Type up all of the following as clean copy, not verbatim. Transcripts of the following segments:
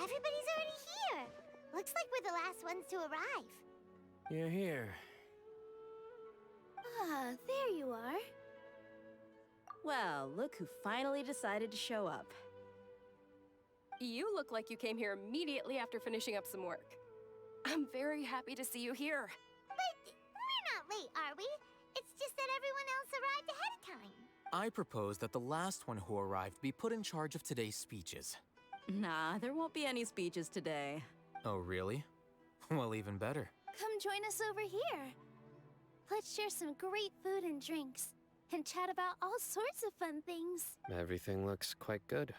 Everybody's already here. Looks like we're the last ones to arrive. You're here. Ah, there you are. Well, look who finally decided to show up. You look like you came here immediately after finishing up some work. I'm very happy to see you here. But we're not late, are we? It's just that everyone else arrived ahead of time. I propose that the last one who arrived be put in charge of today's speeches. Nah, there won't be any speeches today. Oh, really? Well, even better. Come join us over here. Let's share some great food and drinks, and chat about all sorts of fun things. Everything looks quite good.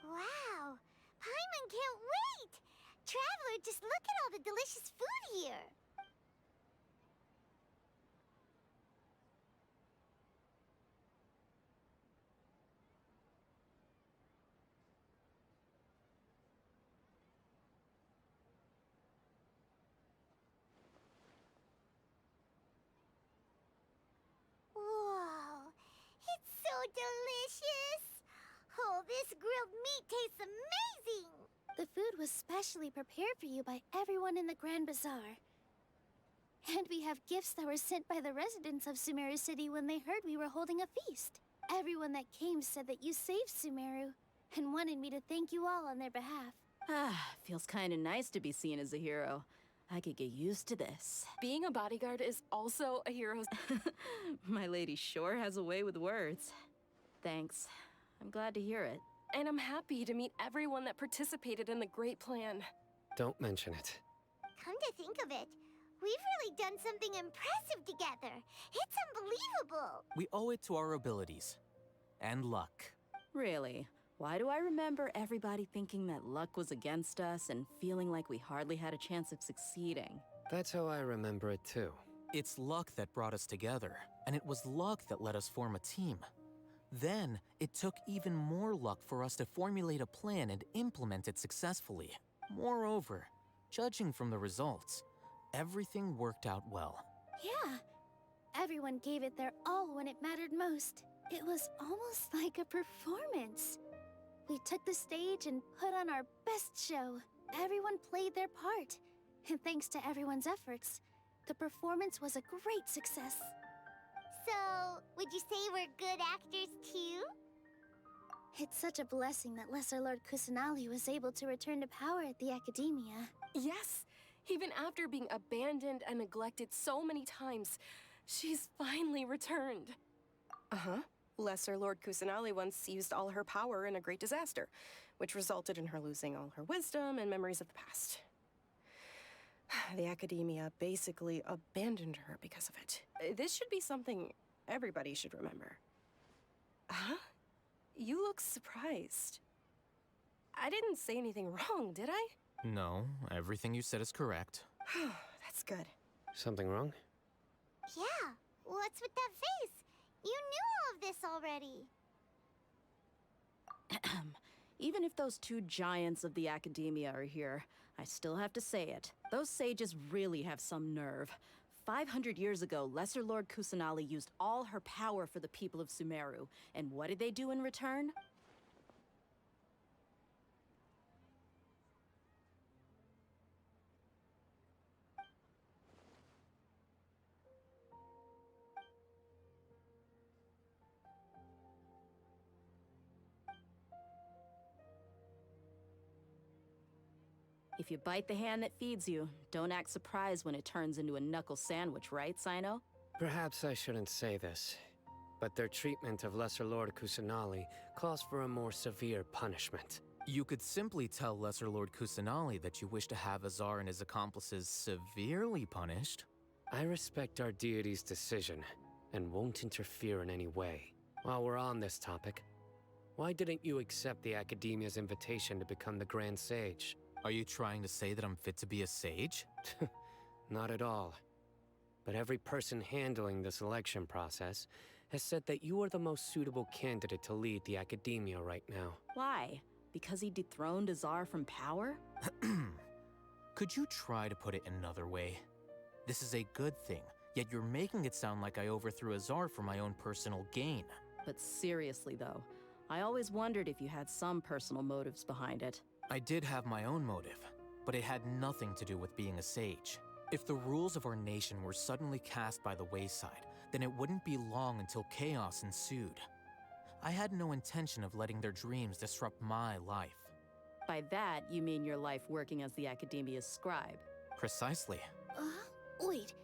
Wow, Paimon can't wait! Traveler, just look at all the delicious food here. Whoa, it's so delicious! Oh, this grilled meat tastes amazing! The food was specially prepared for you by everyone in the Grand Bazaar. And we have gifts that were sent by the residents of Sumeru City when they heard we were holding a feast. Everyone that came said that you saved Sumeru, and wanted me to thank you all on their behalf. Ah, feels kinda nice to be seen as a hero. I could get used to this. Being a bodyguard is also a hero's... My lady sure has a way with words. Thanks. I'm glad to hear it. And I'm happy to meet everyone that participated in the great plan. Don't mention it. Come to think of it, we've really done something impressive together. It's unbelievable. We owe it to our abilities. And luck. Really? Why do I remember everybody thinking that luck was against us and feeling like we hardly had a chance of succeeding? That's how I remember it too. It's luck that brought us together, and it was luck that let us form a team. Then, it took even more luck for us to formulate a plan and implement it successfully. Moreover, judging from the results, everything worked out well. Yeah, everyone gave it their all when it mattered most. It was almost like a performance. We took the stage and put on our best show. Everyone played their part. And thanks to everyone's efforts, the performance was a great success. So, would you say we're good actors too? It's such a blessing that Lesser Lord Kusanali was able to return to power at the Academia. Yes, even after being abandoned and neglected so many times, she's finally returned. Uh-huh. Lesser Lord Kusanali once used all her power in a great disaster, which resulted in her losing all her wisdom and memories of the past. The Academia basically abandoned her because of it. This should be something everybody should remember. Huh? You look surprised. I didn't say anything wrong, did I? No, everything you said is correct. That's good. Something wrong? Yeah, what's with that face? You knew all of this already. Even if those two giants of the Academia are here, I still have to say it. Those sages really have some nerve. 500 years ago, Lesser Lord Kusanali used all her power for the people of Sumeru. And what did they do in return? If you bite the hand that feeds you, don't act surprised when it turns into a knuckle sandwich, right, Sino? Perhaps I shouldn't say this, but their treatment of Lesser Lord Kusanali calls for a more severe punishment. You could simply tell Lesser Lord Kusanali that you wish to have Azar and his accomplices severely punished. I respect our deity's decision, and won't interfere in any way. While we're on this topic, why didn't you accept the Academia's invitation to become the Grand Sage? Are you trying to say that I'm fit to be a sage? Not at all. But every person handling the selection process has said that you are the most suitable candidate to lead the Academia right now. Why? Because he dethroned Azar from power? Could you try to put it another way? This is a good thing, yet you're making it sound like I overthrew Azar for my own personal gain. But seriously though, I always wondered if you had some personal motives behind it. I did have my own motive, but it had nothing to do with being a sage. If the rules of our nation were suddenly cast by the wayside, then it wouldn't be long until chaos ensued. I had no intention of letting their dreams disrupt my life. By that, you mean your life working as the Academia's scribe. Precisely. Wait,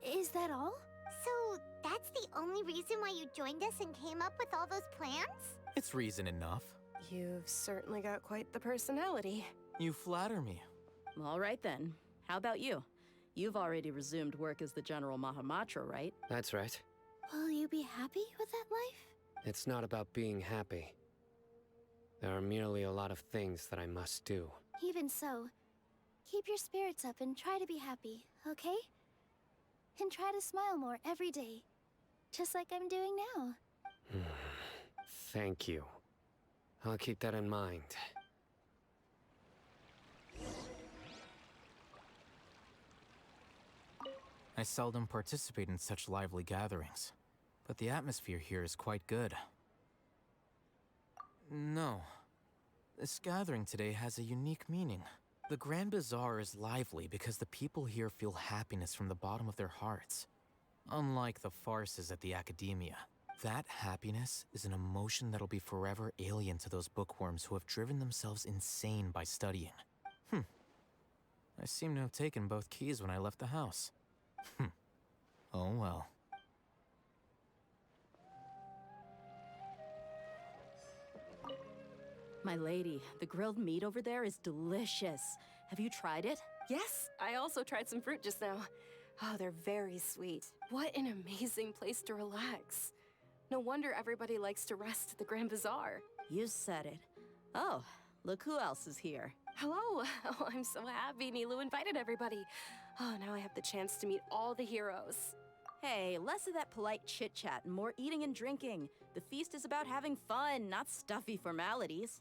is that all? So, that's the only reason why you joined us and came up with all those plans? It's reason enough. You've certainly got quite the personality. You flatter me. All right then. How about you? You've already resumed work as the General Mahamatra, right? That's right. Will you be happy with that life? It's not about being happy. There are merely a lot of things that I must do. Even so, keep your spirits up and try to be happy, okay? And try to smile more every day, just like I'm doing now. Thank you. I'll keep that in mind. I seldom participate in such lively gatherings, but the atmosphere here is quite good. No. This gathering today has a unique meaning. The Grand Bazaar is lively because the people here feel happiness from the bottom of their hearts. Unlike the farces at the Academia, that happiness is an emotion that'll be forever alien to those bookworms who have driven themselves insane by studying. I seem to have taken both keys when I left the house. Oh well. My lady, the grilled meat over there is delicious. Have you tried it? Yes, I also tried some fruit just now. Oh, they're very sweet. What an amazing place to relax. No wonder everybody likes to rest at the Grand Bazaar. You said it. Oh, look who else is here. Hello. Oh, I'm so happy Nilu invited everybody. Oh, now I have the chance to meet all the heroes. Hey, less of that polite chit-chat and more eating and drinking. The feast is about having fun, not stuffy formalities.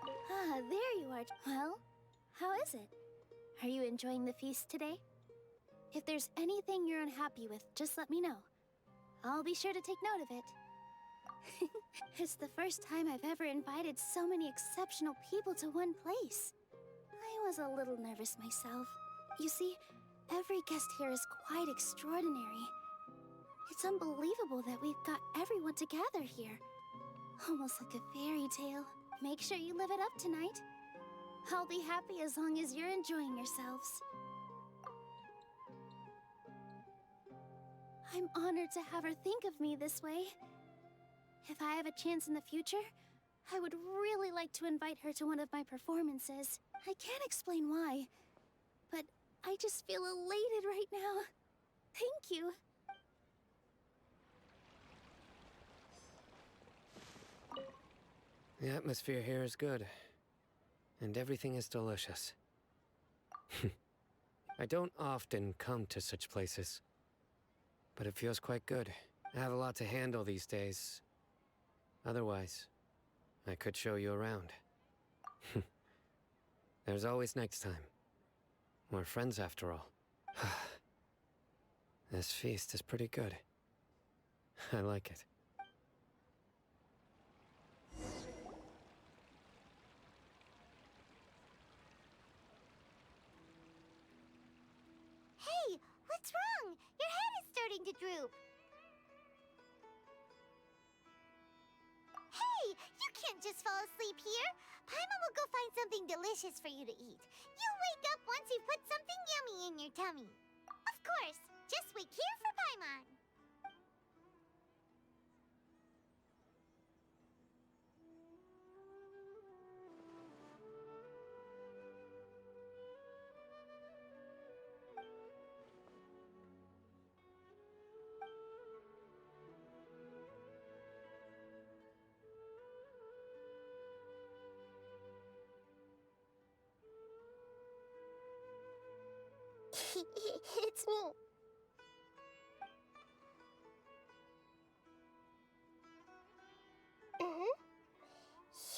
Ah, there you are. Well, how is it? Are you enjoying the feast today? If there's anything you're unhappy with, just let me know. I'll be sure to take note of it. It's the first time I've ever invited so many exceptional people to one place. I was a little nervous myself. You see, every guest here is quite extraordinary. It's unbelievable that we've got everyone together here. Almost like a fairy tale. Make sure you live it up tonight. I'll be happy as long as you're enjoying yourselves. I'm honored to have her think of me this way. If I have a chance in the future, I would really like to invite her to one of my performances. I can't explain why, but I just feel elated right now. Thank you. The atmosphere here is good, and everything is delicious. I don't often come to such places, but it feels quite good. I have a lot to handle these days. Otherwise, I could show you around. There's always next time. We're friends after all. This feast is pretty good. I like it. Hey, what's wrong? Your head is starting to droop. Hey, you can't just fall asleep here. Paimon will go find something delicious for you to eat. You'll wake up once you've put something yummy in your tummy. Of course, just wait here for Paimon. It's me.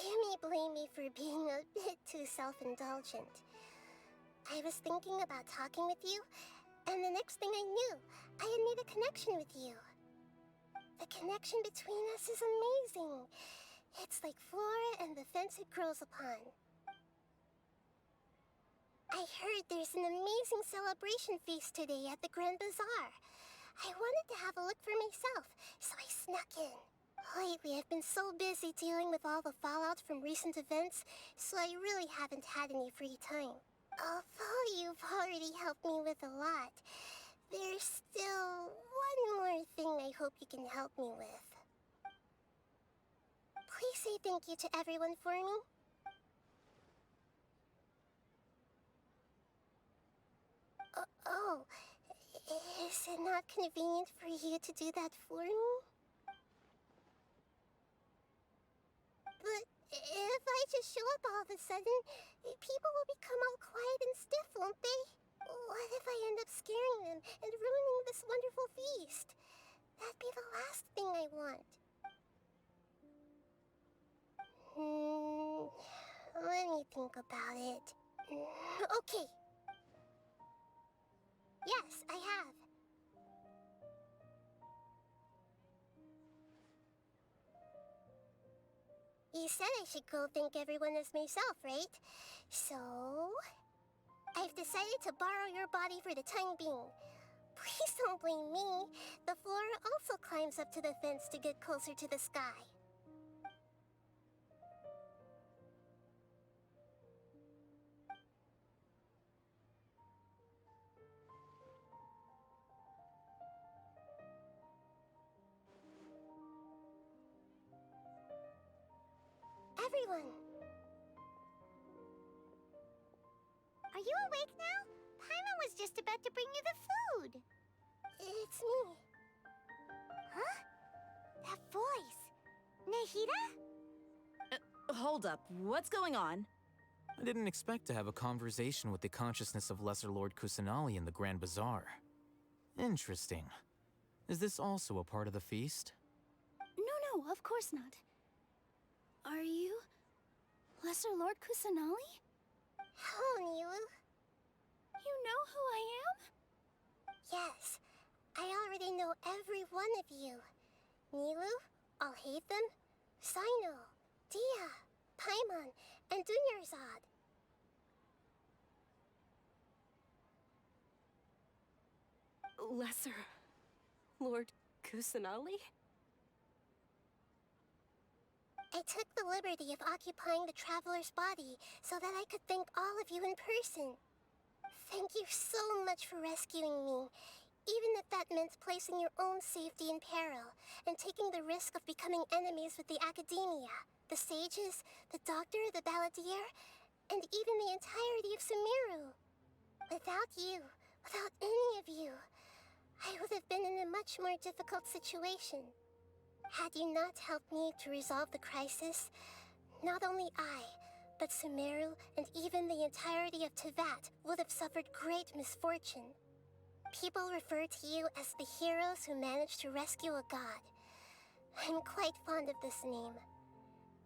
You may blame me for being a bit too self-indulgent. I was thinking about talking with you, and the next thing I knew, I had made a connection with you. The connection between us is amazing. It's like flora and the fence it grows upon. I heard there's an amazing celebration feast today at the Grand Bazaar. I wanted to have a look for myself, so I snuck in. Lately, I've been so busy dealing with all the fallout from recent events, so I really haven't had any free time. Although you've already helped me with a lot, there's still one more thing I hope you can help me with. Please say thank you to everyone for me. Oh, is it not convenient for you to do that for me? But if I just show up all of a sudden, people will become all quiet and stiff, won't they? What if I end up scaring them and ruining this wonderful feast? That'd be the last thing I want. Let me think about it. Okay. Yes, I have. You said I should go thank everyone as myself, right? So, I've decided to borrow your body for the time being. Please don't blame me. The flora also climbs up to the fence to get closer to the sky. Everyone! Are you awake now? Paimon was just about to bring you the food. It's me. Huh? That voice. Nahida? Hold up, what's going on? I didn't expect to have a conversation with the consciousness of Lesser Lord Kusanali in the Grand Bazaar. Interesting. Is this also a part of the feast? No, of course not. Are you Lesser Lord Kusanali? Hello, Nilu. You know who I am? Yes, I already know every one of you. Nilu, Alhaitham, Sino, Dia, Paimon, and Dunyarzad. Lesser Lord Kusanali? I took the liberty of occupying the traveler's body so that I could thank all of you in person. Thank you so much for rescuing me, even if that meant placing your own safety in peril and taking the risk of becoming enemies with the academia, the sages, the doctor, the balladeer, and even the entirety of Sumeru. Without you, without any of you, I would have been in a much more difficult situation. Had you not helped me to resolve the crisis, not only I, but Sumeru and even the entirety of Tevat would have suffered great misfortune. People refer to you as the heroes who managed to rescue a god. I'm quite fond of this name.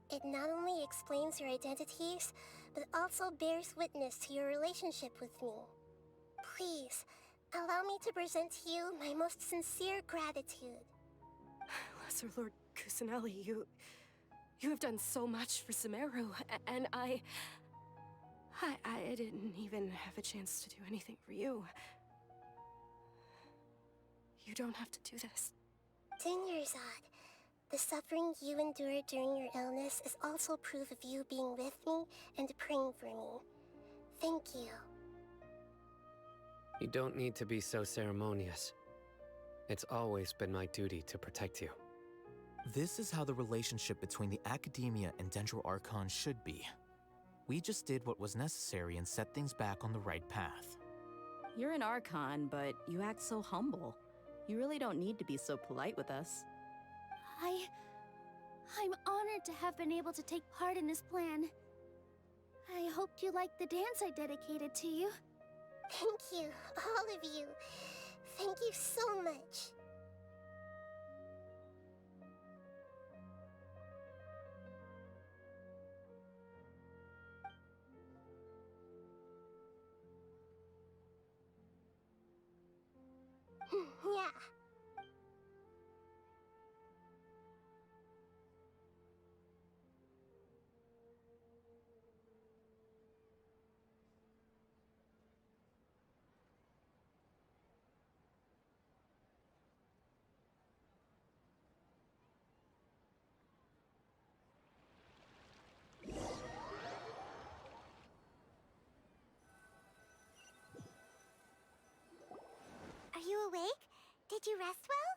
It not only explains your identities, but also bears witness to your relationship with me. Please, allow me to present to you my most sincere gratitude. Lesser Lord Kusanali, you have done so much for Sumeru, and I didn't even have a chance to do anything for you. You don't have to do this. Dunyarzad, the suffering you endured during your illness is also proof of you being with me and praying for me. Thank you. You don't need to be so ceremonious. It's always been my duty to protect you. This is how the relationship between the Academia and Dendro Archon should be. We just did what was necessary and set things back on the right path. You're an Archon, but you act so humble. You really don't need to be so polite with us. I'm honored to have been able to take part in this plan. I hoped you liked the dance I dedicated to you. Thank you, all of you. Thank you so much. Yeah. Did you rest well?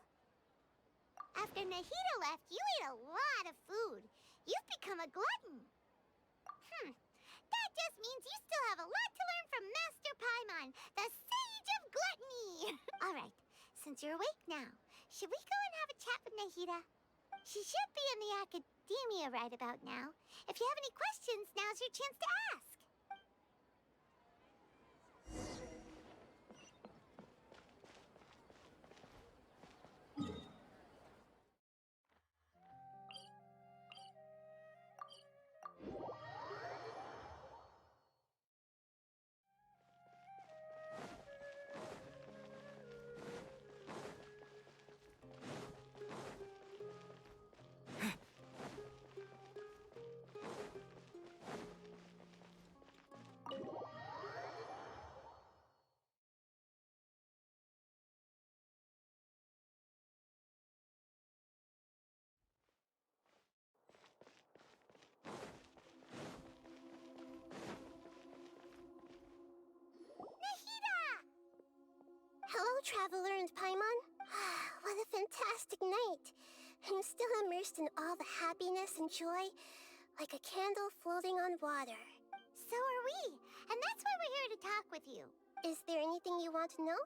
After Nahida left, you ate a lot of food. You've become a glutton. That just means you still have a lot to learn from Master Paimon, the Sage of Gluttony. All right, since you're awake now, should we go and have a chat with Nahida? She should be in the academia right about now. If you have any questions, now's your chance to ask. Hello, Traveler and Paimon. What a fantastic night. I'm still immersed in all the happiness and joy, like a candle floating on water. So are we, and that's why we're here to talk with you. Is there anything you want to know?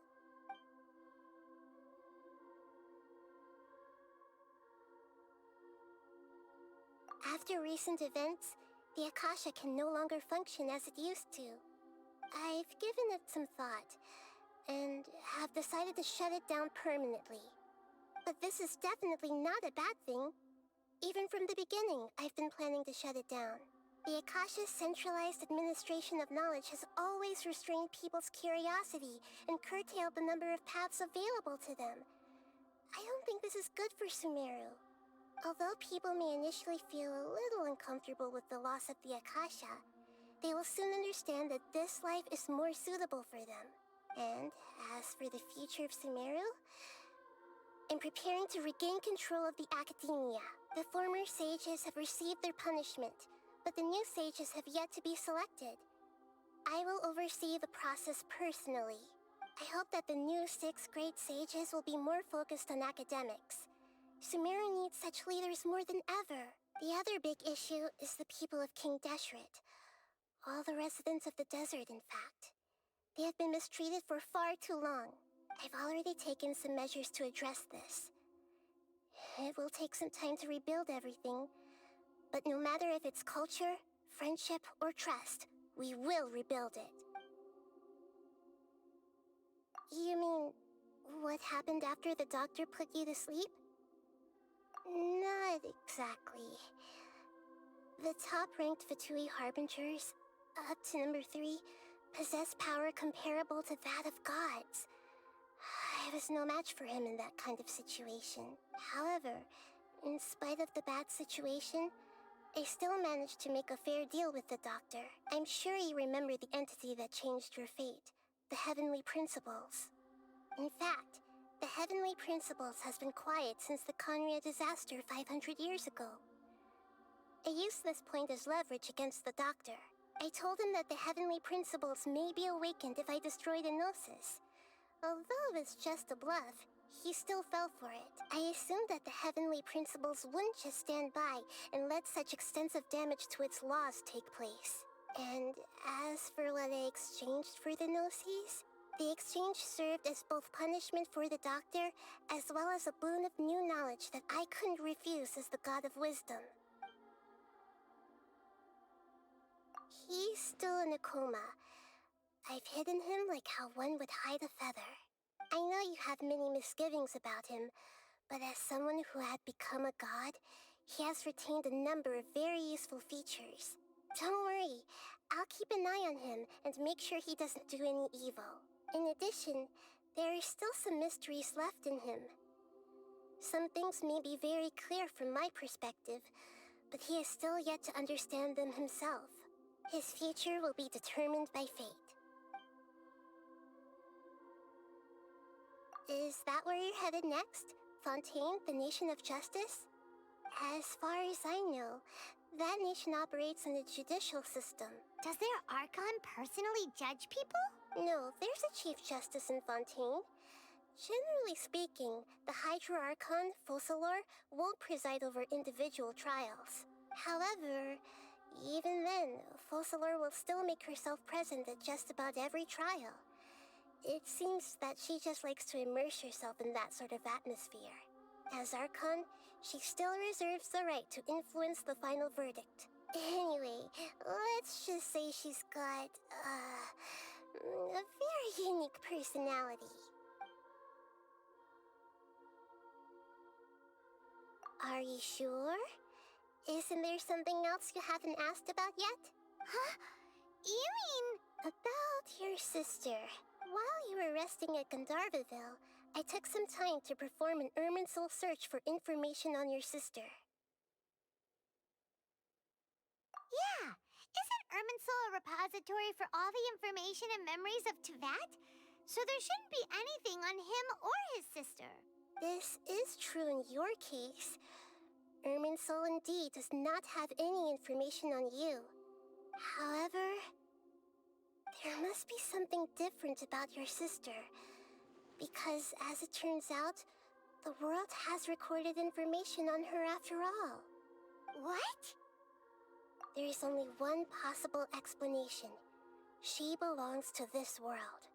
After recent events, the Akasha can no longer function as it used to. I've given it some thought, and have decided to shut it down permanently. But this is definitely not a bad thing. Even from the beginning, I've been planning to shut it down. The Akasha's centralized administration of knowledge has always restrained people's curiosity and curtailed the number of paths available to them. I don't think this is good for Sumeru. Although people may initially feel a little uncomfortable with the loss of the Akasha, they will soon understand that this life is more suitable for them. And as for the future of Sumeru, I'm preparing to regain control of the academia. The former sages have received their punishment, but the new sages have yet to be selected. I will oversee the process personally. I hope that the new 6th grade sages will be more focused on academics. Sumeru needs such leaders more than ever. The other big issue is the people of King Deshret. All the residents of the desert, in fact. They have been mistreated for far too long. I've already taken some measures to address this. It will take some time to rebuild everything, but no matter if it's culture, friendship, or trust, we will rebuild it. You mean, what happened after the doctor put you to sleep? Not exactly. The top-ranked Fatui Harbingers, up to number 3, possess power comparable to that of gods. I was no match for him in that kind of situation. However, in spite of the bad situation, I still managed to make a fair deal with the doctor. I'm sure you remember the entity that changed your fate, the Heavenly Principles. In fact, the Heavenly Principles has been quiet since the Conria disaster 500 years ago. I used this point as leverage against the doctor. I told him that the Heavenly Principles may be awakened if I destroy the Gnosis. Although it's just a bluff, he still fell for it. I assumed that the Heavenly Principles wouldn't just stand by and let such extensive damage to its laws take place. And as for what I exchanged for the Gnosis, the exchange served as both punishment for the doctor as well as a boon of new knowledge that I couldn't refuse as the God of Wisdom. He's still in a coma. I've hidden him like how one would hide a feather. I know you have many misgivings about him, but as someone who had become a god, he has retained a number of very useful features. Don't worry, I'll keep an eye on him and make sure he doesn't do any evil. In addition, there are still some mysteries left in him. Some things may be very clear from my perspective, but he is still yet to understand them himself. His future will be determined by fate. Is that where you're headed next? Fontaine, the Nation of Justice? As far as I know, that nation operates in a judicial system. Does their Archon personally judge people? No, there's a Chief Justice in Fontaine. Generally speaking, the Hydra Archon, Focalor, won't preside over individual trials. However, even then, Focalor will still make herself present at just about every trial. It seems that she just likes to immerse herself in that sort of atmosphere. As Archon, she still reserves the right to influence the final verdict. Anyway, let's just say she's got, a very unique personality. Are you sure? Isn't there something else you haven't asked about yet? Huh? You mean... About your sister. While you were resting at Gandharvaville, I took some time to perform an Irminsul search for information on your sister. Yeah. Isn't Irminsul a repository for all the information and memories of Teyvat? So there shouldn't be anything on him or his sister. This is true in your case. Irminsul indeed does not have any information on you. However, there must be something different about your sister. Because, as it turns out, the world has recorded information on her after all. What? There is only one possible explanation. She belongs to this world.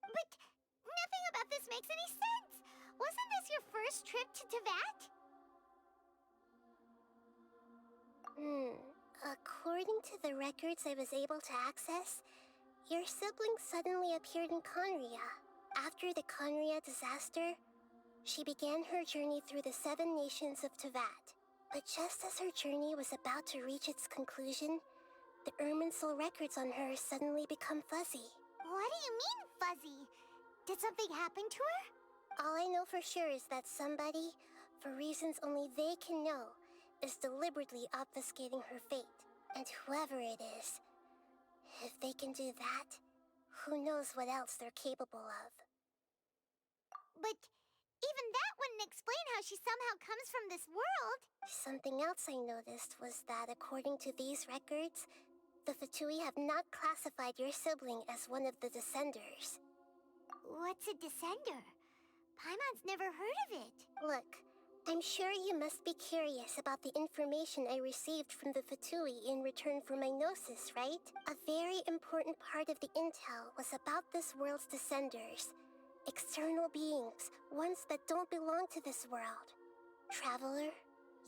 But nothing about this makes any sense. Wasn't this your first trip to Teyvat? According to the records I was able to access, your sibling suddenly appeared in Conria. After the Conria disaster, she began her journey through the 7 nations of Teyvat. But just as her journey was about to reach its conclusion, the Irminsul records on her suddenly become fuzzy. What do you mean, fuzzy? Did something happen to her? All I know for sure is that somebody, for reasons only they can know, is deliberately obfuscating her fate. And whoever it is, if they can do that, who knows what else they're capable of. But even that wouldn't explain how she somehow comes from this world. Something else I noticed was that according to these records, the Fatui have not classified your sibling as one of the Descenders. What's a descender? Paimon's never heard of it. Look, I'm sure you must be curious about the information I received from the Fatui in return for my gnosis, right? A very important part of the intel was about this world's Descenders. External beings, ones that don't belong to this world. Traveler,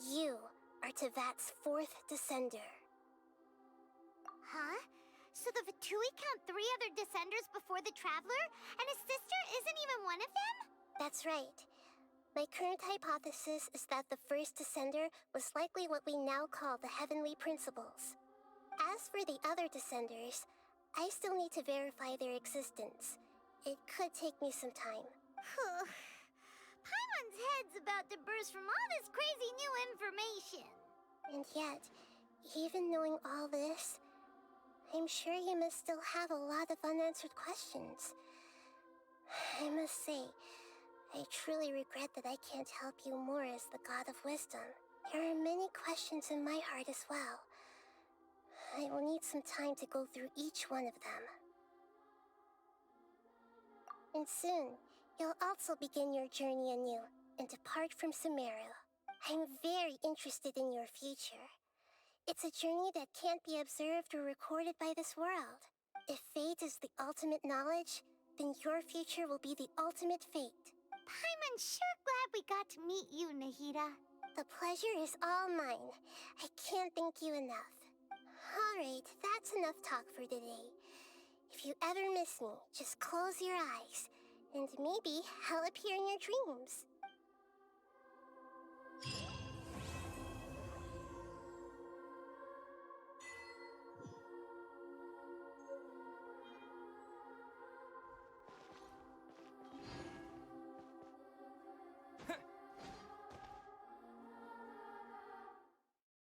you are Teyvat's 4th Descender. Huh? So the Fatui count 3 other Descenders before the Traveler, and his sister isn't even one of them? That's right. My current hypothesis is that the first Descender was likely what we now call the Heavenly Principles. As for the other Descenders, I still need to verify their existence. It could take me some time. Paimon's head's about to burst from all this crazy new information. And yet, even knowing all this, I'm sure you must still have a lot of unanswered questions. I must say, I truly regret that I can't help you more as the God of Wisdom. There are many questions in my heart as well. I will need some time to go through each one of them. And soon, you'll also begin your journey anew and depart from Sumeru. I'm very interested in your future. It's a journey that can't be observed or recorded by this world. If fate is the ultimate knowledge, then your future will be the ultimate fate. Paimon's sure glad we got to meet you, Nahida. The pleasure is all mine. I can't thank you enough. Alright, that's enough talk for today. If you ever miss me, just close your eyes, and maybe I'll appear in your dreams.